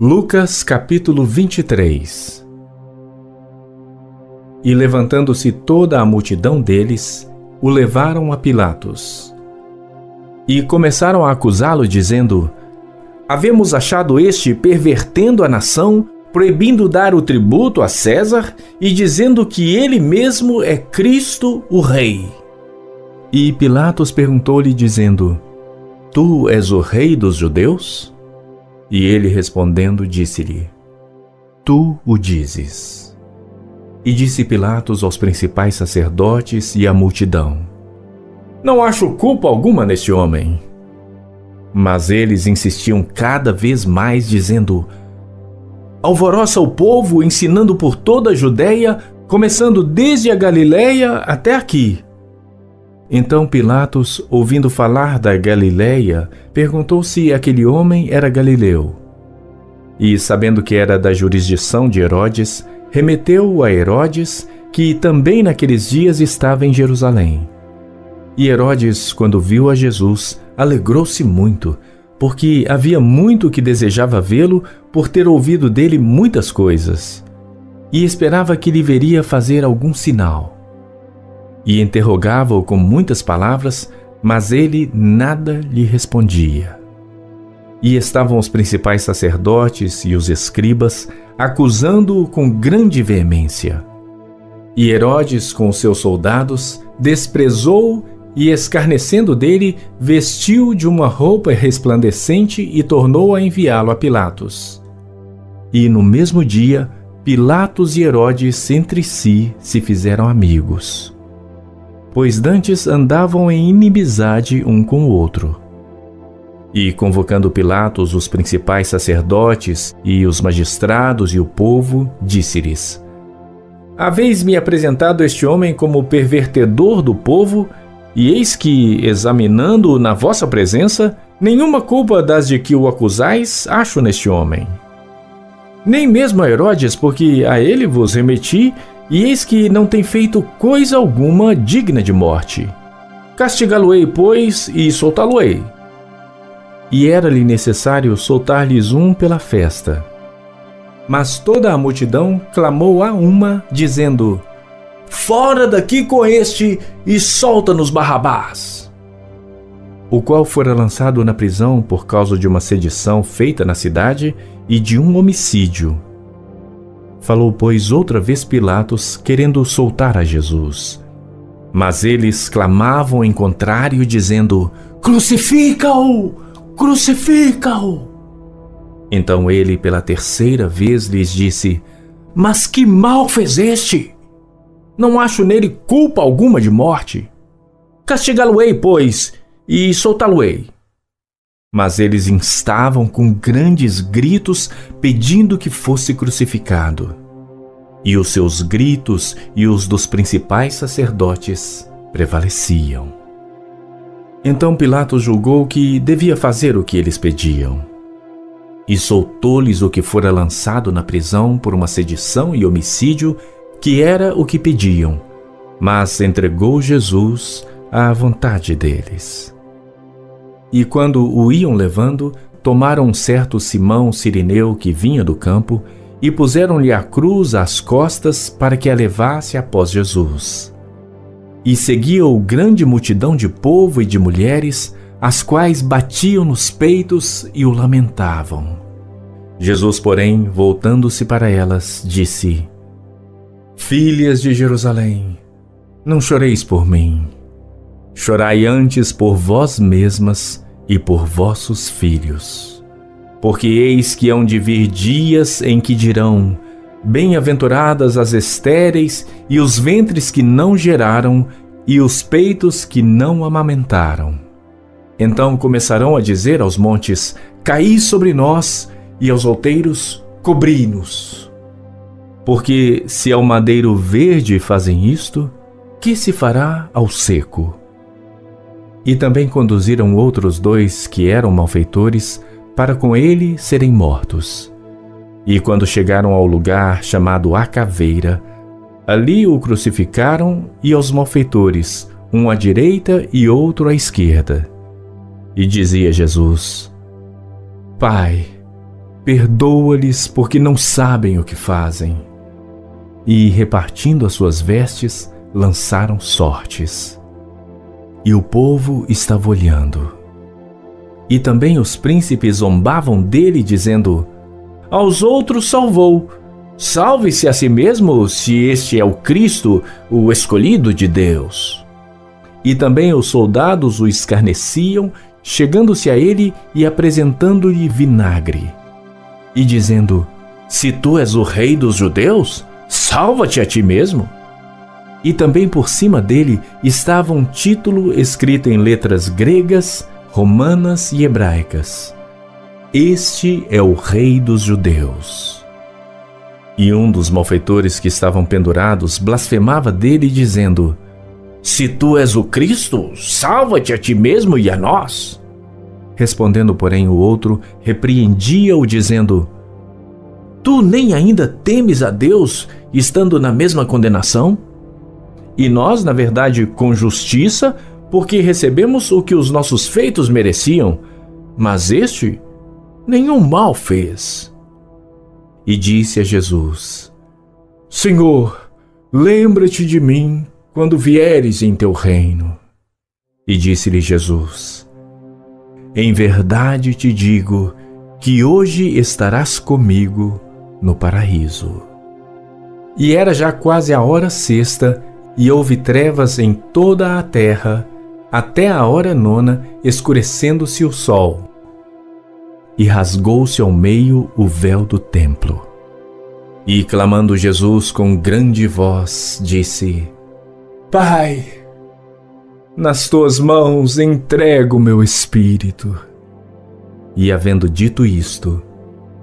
Lucas capítulo 23. E levantando-se toda a multidão deles, o levaram a Pilatos. E começaram a acusá-lo, dizendo: Havemos achado este pervertendo a nação, proibindo dar o tributo a César e dizendo que ele mesmo é Cristo, o Rei. E Pilatos perguntou-lhe, dizendo: Tu és o rei dos judeus? E ele respondendo disse-lhe: Tu o dizes. E disse Pilatos aos principais sacerdotes e à multidão: Não acho culpa alguma neste homem. Mas eles insistiam cada vez mais, dizendo: Alvoroça o povo, ensinando por toda a Judéia, começando desde a Galileia até aqui. Então Pilatos, ouvindo falar da Galileia, perguntou se aquele homem era galileu. E, sabendo que era da jurisdição de Herodes, remeteu-o a Herodes, que também naqueles dias estava em Jerusalém. E Herodes, quando viu a Jesus, alegrou-se muito, porque havia muito que desejava vê-lo por ter ouvido dele muitas coisas, e esperava que lhe veria fazer algum sinal. E interrogava-o com muitas palavras, mas ele nada lhe respondia. E estavam os principais sacerdotes e os escribas acusando-o com grande veemência. E Herodes, com os seus soldados, desprezou-o e, escarnecendo dele, vestiu de uma roupa resplandecente e tornou a enviá-lo a Pilatos. E no mesmo dia, Pilatos e Herodes entre si se fizeram amigos, pois dantes andavam em inimizade um com o outro. E convocando Pilatos os principais sacerdotes e os magistrados e o povo, disse-lhes: Haveis-me apresentado este homem como pervertedor do povo, e eis que, examinando-o na vossa presença, nenhuma culpa das de que o acusais acho neste homem. Nem mesmo a Herodes, porque a ele vos remeti, e eis que não tem feito coisa alguma digna de morte. Castigá-lo-ei, pois, e soltá-lo-ei. E era-lhe necessário soltar-lhes um pela festa. Mas toda a multidão clamou a uma, dizendo: Fora daqui com este, e solta-nos Barrabás! O qual fora lançado na prisão por causa de uma sedição feita na cidade e de um homicídio. Falou, pois, outra vez Pilatos, querendo soltar a Jesus. Mas eles clamavam em contrário, dizendo: Crucifica-o! Crucifica-o! Então ele, pela terceira vez, lhes disse: Mas que mal fez este? Não acho nele culpa alguma de morte. Castigá-lo-ei, pois, e soltá-lo-ei. Mas eles instavam com grandes gritos, pedindo que fosse crucificado. E os seus gritos e os dos principais sacerdotes prevaleciam. Então Pilatos julgou que devia fazer o que eles pediam. E soltou-lhes o que fora lançado na prisão por uma sedição e homicídio, que era o que pediam, mas entregou Jesus à vontade deles. E quando o iam levando, tomaram um certo Simão Cireneu que vinha do campo e puseram-lhe a cruz às costas para que a levasse após Jesus. E seguia-o grande multidão de povo e de mulheres, as quais batiam nos peitos e o lamentavam. Jesus, porém, voltando-se para elas, disse: Filhas de Jerusalém, não choreis por mim. Chorai antes por vós mesmas e por vossos filhos. Porque eis que hão de vir dias em que dirão: Bem-aventuradas as estéreis e os ventres que não geraram e os peitos que não amamentaram. Então começarão a dizer aos montes: Caí sobre nós, e aos outeiros: Cobri-nos. Porque se ao madeiro verde fazem isto, que se fará ao seco? E também conduziram outros 2 que eram malfeitores, para com ele serem mortos. E quando chegaram ao lugar chamado A Caveira, ali o crucificaram e aos malfeitores, um à direita e outro à esquerda. E dizia Jesus: Pai, perdoa-lhes, porque não sabem o que fazem. E, repartindo as suas vestes, lançaram sortes. E o povo estava olhando. E também os príncipes zombavam dele, dizendo: aos outros salvou. Salve-se a si mesmo, se este é o Cristo, o escolhido de Deus. E também os soldados o escarneciam, chegando-se a ele e apresentando-lhe vinagre. E dizendo: se tu és o rei dos judeus, salva-te a ti mesmo. E também por cima dele estava um título escrito em letras gregas, romanas e hebraicas: este é o rei dos judeus. E um dos malfeitores que estavam pendurados blasfemava dele, dizendo: se tu és o Cristo, salva-te a ti mesmo e a nós. Respondendo, porém, o outro repreendia-o, dizendo: tu nem ainda temes a Deus, estando na mesma condenação? E nós, na verdade, com justiça, porque recebemos o que os nossos feitos mereciam, mas este nenhum mal fez. E disse a Jesus: Senhor, lembra-te de mim quando vieres em teu reino. E disse-lhe Jesus: em verdade te digo que hoje estarás comigo no paraíso. E era já quase a hora sexta, e houve trevas em toda a terra, até a hora nona, escurecendo-se o sol. E rasgou-se ao meio o véu do templo. E clamando Jesus com grande voz, disse: Pai, nas tuas mãos entrego o meu espírito. E havendo dito isto,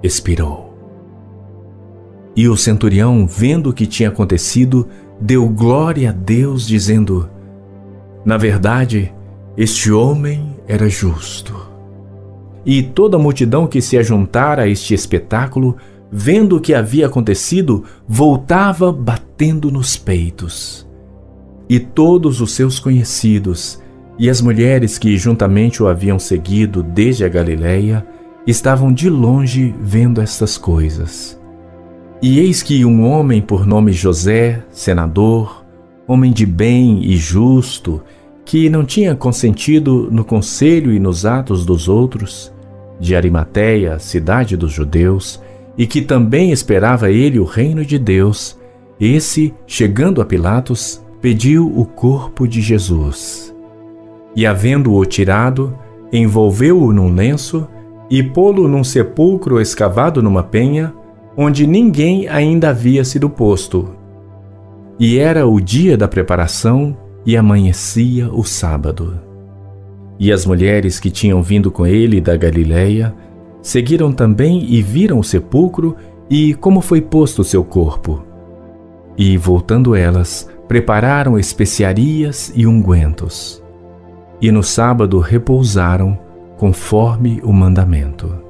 expirou. E o centurião, vendo o que tinha acontecido, deu glória a Deus, dizendo: na verdade, este homem era justo. E toda a multidão que se ajuntara a este espetáculo, vendo o que havia acontecido, voltava batendo nos peitos. E todos os seus conhecidos e as mulheres que juntamente o haviam seguido desde a Galileia estavam de longe vendo estas coisas. E eis que um homem por nome José, senador, homem de bem e justo, que não tinha consentido no conselho e nos atos dos outros, de Arimateia, cidade dos judeus, e que também esperava ele o reino de Deus, esse, chegando a Pilatos, pediu o corpo de Jesus. E havendo-o tirado, envolveu-o num lenço e pô-lo num sepulcro escavado numa penha, onde ninguém ainda havia sido posto. E era o dia da preparação e amanhecia o sábado. E as mulheres que tinham vindo com ele da Galileia seguiram também e viram o sepulcro e como foi posto o seu corpo. E, voltando elas, prepararam especiarias e ungüentos. E no sábado repousaram, conforme o mandamento.